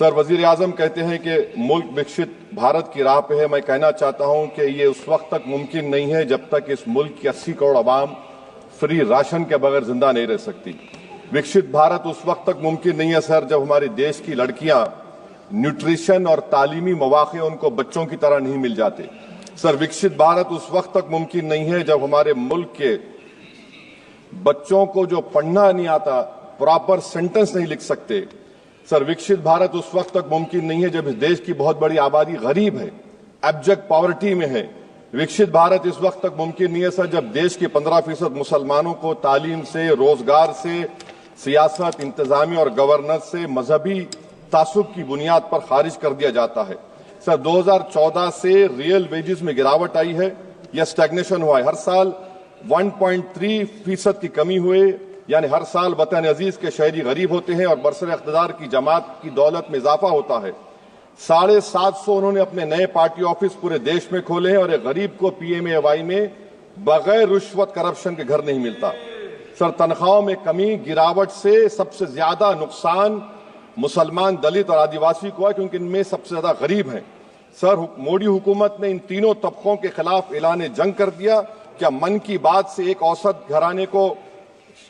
Sir, वजीर आजम कहते हैं कि मुल्क विकसित भारत की राह पे है। मैं कहना चाहता हूं कि ये उस वक्त तक मुमकिन नहीं है जब तक इस मुल्क की 80 करोड़ आवाम फ्री राशन के बगैर जिंदा नहीं रह सकती। विकसित भारत उस वक्त तक मुमकिन नहीं है सर जब हमारे देश की लड़कियां न्यूट्रिशन और तालीमी मौके उनको बच्चों की तरह नहीं मिल जाते। सर, विकसित भारत उस वक्त तक मुमकिन नहीं है जब हमारे मुल्क के बच्चों को जो पढ़ना नहीं आता, प्रॉपर सेंटेंस नहीं लिख सकते। सर, विकसित भारत उस वक्त तक मुमकिन नहीं है जब इस देश की बहुत बड़ी आबादी गरीब है, एब्जेक्ट पॉवर्टी में है। विकसित भारत इस वक्त तक मुमकिन नहीं है सर जब देश के 15% मुसलमानों को तालीम से, रोजगार से, सियासत, इंतजामी और गवर्नेंस से मजहबी तासुब की बुनियाद पर खारिज कर दिया जाता है। सर, 2014 से रियल वेजेस में गिरावट आई है या स्टैग्नेशन हुआ है। हर साल 1.3% की कमी हुए, यानी हर साल वतन अजीज के शहरी गरीब होते हैं और बरसर इख्तिदार की जमात की दौलत में इजाफा होता है। 750 उन्होंने अपने नए पार्टी ऑफिस पूरे देश में खोले हैं और एक गरीब को PMAY में बगैर रिश्वत करप्शन के घर नहीं मिलता। सर, तनख्वाहों में कमी, गिरावट से सबसे ज्यादा नुकसान मुसलमान, दलित और आदिवासी को है क्योंकि इनमें सबसे ज्यादा गरीब हैं। सर, मोदी हुकूमत ने इन तीनों तबकों के खिलाफ ऐलान जंग कर दिया। क्या मन की बात से एक औसत घराने को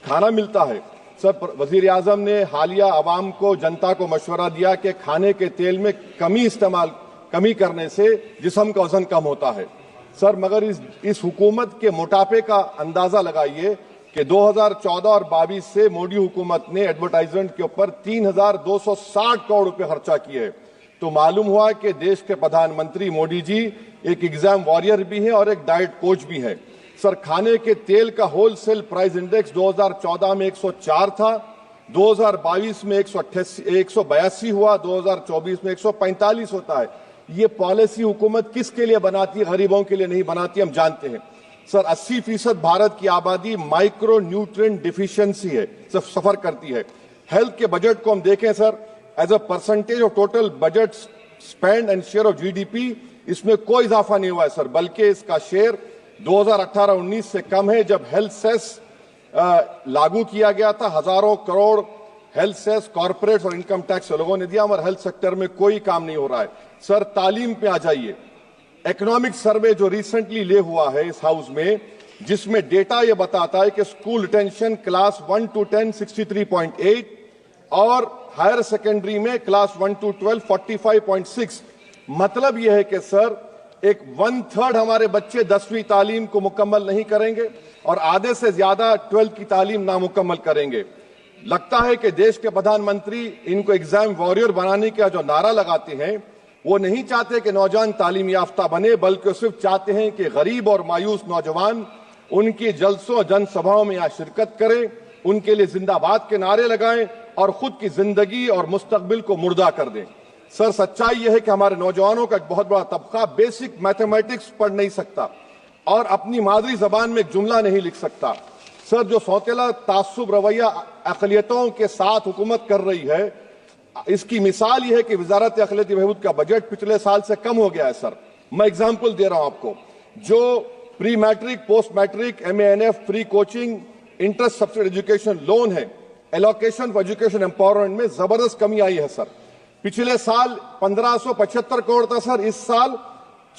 खाना मिलता है? सर, वजीर आजम ने हालिया अवाम को, जनता को मशवरा दिया कि खाने के तेल में कमी करने से जिस्म का वजन कम होता है। सर, मगर इस हुकूमत के मोटापे का अंदाजा लगाइए कि 2014 और 22 से मोदी हुकूमत ने एडवर्टाइजमेंट के ऊपर 3,260 करोड़ रुपए खर्चा किए। तो मालूम हुआ कि देश के प्रधानमंत्री मोदी जी एक एग्जाम वॉरियर भी हैं और एक डाइट कोच भी हैं। सर, खाने के तेल का होलसेल प्राइस इंडेक्स 2014 में 104 था, 2022 में 182 हुआ, 2024 में 145 होता है। ये पॉलिसी हुकूमत किसके लिए बनाती है? गरीबों के लिए नहीं बनाती, हम जानते हैं। सर, 80% भारत की आबादी माइक्रो न्यूट्रिएंट डिफिशियंसी है, सफर करती है। हेल्थ के बजट को हम देखें sir, as a percentage of total budget spend and share of GDP, इसमें कोई इजाफा नहीं हुआ है सर, बल्कि इसका शेयर 2018-19 से कम है। जब हेल्थ सेस लागू किया गया था, हजारों करोड़ हेल्थ सेस कॉर्पोरेट और इनकम टैक्स लोगों ने दिया, हमारे हेल्थ सेक्टर में कोई काम नहीं हो रहा है। सर, तालीम पे आ जाइए। इकोनॉमिक सर्वे जो रिसेंटली ले हुआ है इस हाउस में, जिसमें डेटा यह बताता है कि स्कूल रिटेंशन क्लास 1 to 10 63.8 और हायर सेकेंडरी में क्लास 1 to 12 45.6। मतलब यह है कि सर, एक 1/3 हमारे बच्चे 10वीं तालीम को मुकम्मल नहीं करेंगे और आधे से ज्यादा 12th की तालीम नामुकम्मल करेंगे। लगता है कि देश के प्रधानमंत्री इनको एग्जाम वॉरियर बनाने का जो नारा लगाते हैं, वो नहीं चाहते कि नौजवान तालीम याफ्ता बने, बल्कि सिर्फ चाहते हैं कि गरीब और मायूस नौजवान उनकी जलसों जनसभाओं में यहाँ शिरकत करें, उनके लिए जिंदाबाद के नारे लगाएं और खुद की जिंदगी और मुस्तकबिल को मुर्दा कर दें। सर, सच्चाई यह है कि हमारे नौजवानों का एक बहुत बड़ा तबका बेसिक मैथमेटिक्स पढ़ नहीं सकता और अपनी मादरी जबान में एक जुमला नहीं लिख सकता। सर, जो सौतेला तासुब रवैया अक़लियतों के साथ हुकूमत कर रही है, इसकी मिसाल यह है कि वजारत अक़लियती बहबूद का बजट पिछले साल से कम हो गया है। सर, मैं एग्जाम्पल दे रहा हूं आपको। जो pre matric, post matric, MANF, free coaching, interest subsidy education loan है, एलोकेशन फॉर एजुकेशन एम्पावरमेंट में जबरदस्त कमी आई है। सर, पिछले साल 1575 करोड़ था सर, इस साल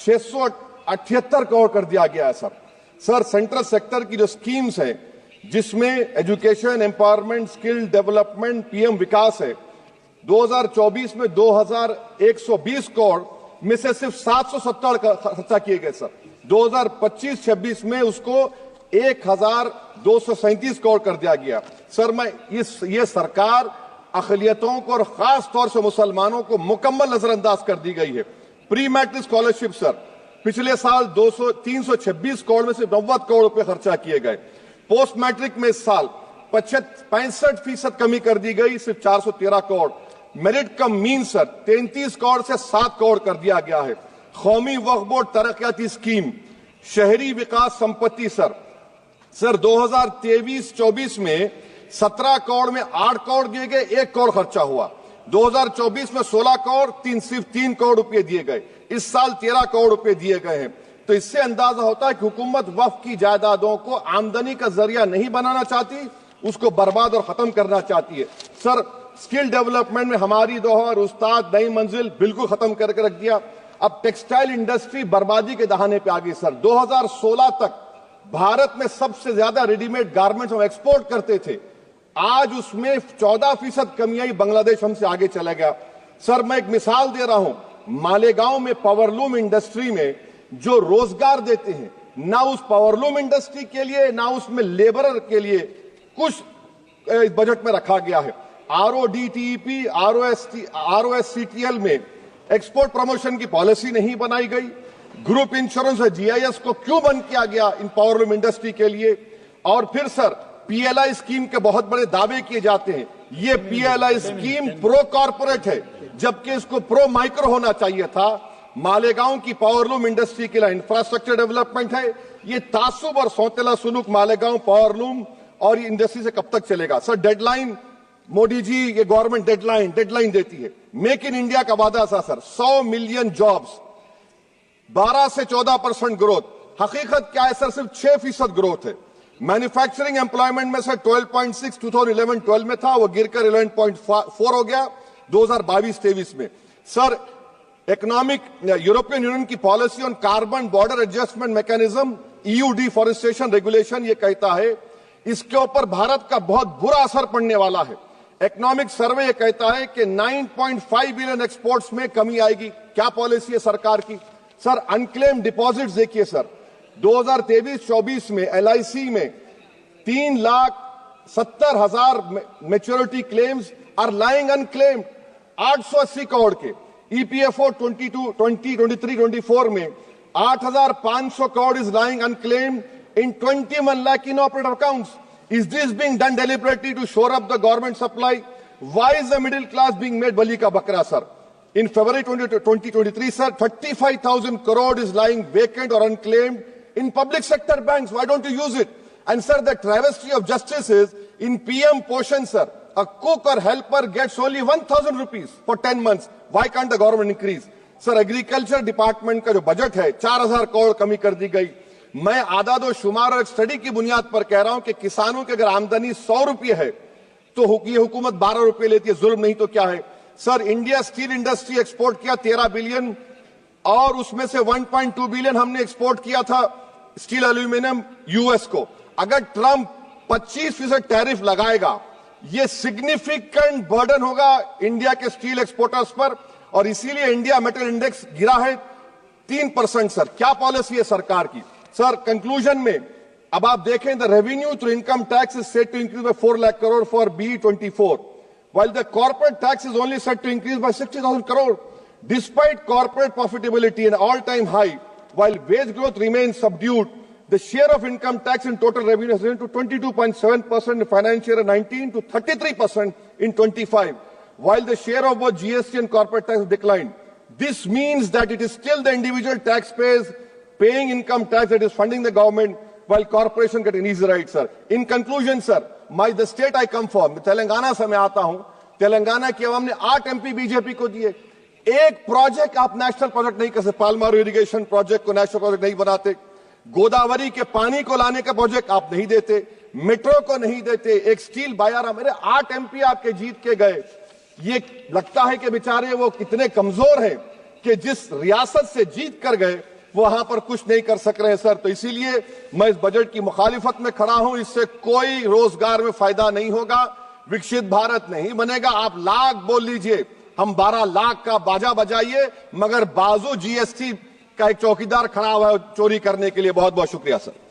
678 करोड़ कर दिया गया है। सर, सेंट्रल सेक्टर की जो स्कीम्स है, जिसमें education, empowerment, skill development, PM विकास है, 2024 में 2120 करोड़ में से सिर्फ 770 खर्चा किए गए। सर, 2025-26 में उसको 1237 करोड़ कर दिया गया। सर, ये सरकार अक़लियतों को और खास तौर से मुसलमानों को मुकम्मल नजरअंदाज कर दी गई है। प्री मैट्रिक स्कॉलरशिप सर, पिछले साल 326 करोड़ में से 90 करोड़ रुपए खर्चा किए गए। पोस्ट मैट्रिक में इस साल 65% कमी कर दी गई, सिर्फ 413 करोड़। मेरिट कम मीन सर 33 करोड़ से 7 करोड़ कर दिया गया है। कौमी वक्फ बोर्ड तरक्याती स्कीम, शहरी विकास संपत्ति सर 2023-24 में 17 करोड़ में 8 करोड़ दिए गए, 1 करोड़ खर्चा हुआ। 2024 में 16 करोड़ सिर्फ 3 करोड़ रुपए दिए गए। इस साल 13 करोड़ रुपए दिए गए हैं। तो इससे अंदाजा होता है कि हुकूमत वक्फ की जायदादों को आमदनी का जरिया नहीं बनाना चाहती, उसको बर्बाद और खत्म करना चाहती है। सर, स्किल डेवलपमेंट में हमारी दोहर उस्ताद नई मंजिल बिल्कुल खत्म करके रख दिया। अब टेक्सटाइल इंडस्ट्री बर्बादी के दहाने पे आ गई सर। 2016 तक भारत में सबसे ज्यादा रेडीमेड गारमेंट्स हम एक्सपोर्ट करते थे, आज उसमें 14% कमी आई, बांग्लादेश हमसे आगे चला गया। सर मैं एक मिसाल दे रहा हूं, मालेगांव में पावरलूम इंडस्ट्री में जो रोजगार देते हैं, ना उस पावरलूम इंडस्ट्री के लिए ना उसमें लेबरर के लिए कुछ बजट में रखा गया है। RODTEP, ROSCTL में एक्सपोर्ट प्रमोशन की पॉलिसी नहीं बनाई गई। ग्रुप इंश्योरेंस और GIS को क्यों बंद किया गया इन पावरलूम इंडस्ट्री के लिए? और फिर सर PLI स्कीम के बहुत बड़े दावे किए जाते हैं, ये PLI स्कीम प्रो कॉर्पोरेट है, जबकि इसको प्रो माइक्रो होना चाहिए था। मालेगांव की पावरलूम इंडस्ट्री के लिए इंफ्रास्ट्रक्चर डेवलपमेंट है, ये तासुब और सौतेला सुलूक मालेगांव पावरलूम और इंडस्ट्री से कब तक चलेगा? सर डेडलाइन, मोदी जी ये गवर्नमेंट डेडलाइन देती है। मेक इन इंडिया का वादा था सर, 100 मिलियन जॉब्स, 12 से 14% ग्रोथ। हकीकत क्या है सर? सिर्फ 6% ग्रोथ है। मैन्युफैक्चरिंग एम्प्लॉयमेंट में सर 12.6 2011-12 में था, वो गिरकर 11.4 हो गया 2022-23 में। सर इकोनॉमिक यूरोपियन यूनियन की policy on carbon border adjustment mechanism EU deforestation regulation ये कहता है इसके ऊपर भारत का बहुत बुरा असर पड़ने वाला है। इकोनॉमिक सर्वे ये कहता है कि 9.5 बिलियन एक्सपोर्ट्स में कमी आएगी। क्या पॉलिसी है सरकार की? सर अनक्लेम डिपॉजिट्स देखिए सर, 2023-24 में LIC में 3,70,000 maturity claims are lying unclaimed, 880 crore के। EPFO 2023-24 में 8,500 crore is lying unclaimed in 21 lakh inoperative accounts. Is this being done deliberately to shore up the government supply? Why is the middle class being made bali ka bakra, sir? In February 2023, sir, 35,000 crore is lying vacant or unclaimed in public sector banks. Why don't you use it? And sir, the travesty of justice is in PM Poshan, sir, a cook or helper gets only 1,000 rupees for 10 months. Why can't the government increase? Sir agriculture department का जो budget है 4,000 करोड़ कमी कर दी गई। मैं आदादो शुमार और एक स्टडी की बुनियाद पर कह रहा हूं कि किसानों की अगर आमदनी 100 रुपये है तो ये हुकूमत 12 रुपये लेती है, जुल्म नहीं तो क्या है? Sir India steel industry export किया 13 बिलियन और उसमें से 1.2 बिलियन हमने एक्सपोर्ट किया था स्टील एल्यूमिनियम US को। अगर ट्रंप 25% टैरिफ लगाएगा, ये सिग्निफिकेंट बर्डन होगा इंडिया के स्टील एक्सपोर्टर्स पर और इसीलिए इंडिया मेटल इंडेक्स गिरा है 3%। सर क्या पॉलिसी है सरकार की? सर कंक्लूजन में अब आप देखें, the revenue through income tax is set to increase by 4 lakh crore for BE24, while the corporate tax is only set to increase by 60,000 crore. Despite corporate profitability an all-time high, while wage growth remains subdued, the share of income tax in total revenue has risen to 22.7% in financial year 19 to 33% in 25. While the share of both GST and corporate tax has declined. This means that it is still the individual taxpayers paying income tax that is funding the government while corporation get an easy ride, sir. In conclusion, sir, the state I come from, Telangana से मैं आता हूं, तेलंगाना की आवाम ने 8 MP BJP को दिए। एक project आप नेशनल प्रोजेक्ट नहीं कर सकते, पालमारू इरिगेशन प्रोजेक्ट को नेशनल प्रोजेक्ट नहीं बनाते, गोदावरी के पानी को लाने का प्रोजेक्ट आप नहीं देते, मेट्रो को नहीं देते, एक स्टील बायारा, मेरे 8 MP आपके जीत के गए। ये लगता है कि बेचारे वो कितने कमजोर हैं कि जिस रियासत से जीत कर गए वो वहां पर कुछ नहीं कर सक रहे हैं सर। तो इसीलिए मैं इस बजट की मुखालिफत में खड़ा हूं। इससे कोई रोजगार में फायदा नहीं होगा, विकसित भारत नहीं बनेगा। आप लाख बोल लीजिए, हम 12 लाख का बाजा बजाइए, मगर बाजू GST का एक चौकीदार खड़ा हुआ है चोरी करने के लिए। बहुत बहुत शुक्रिया सर।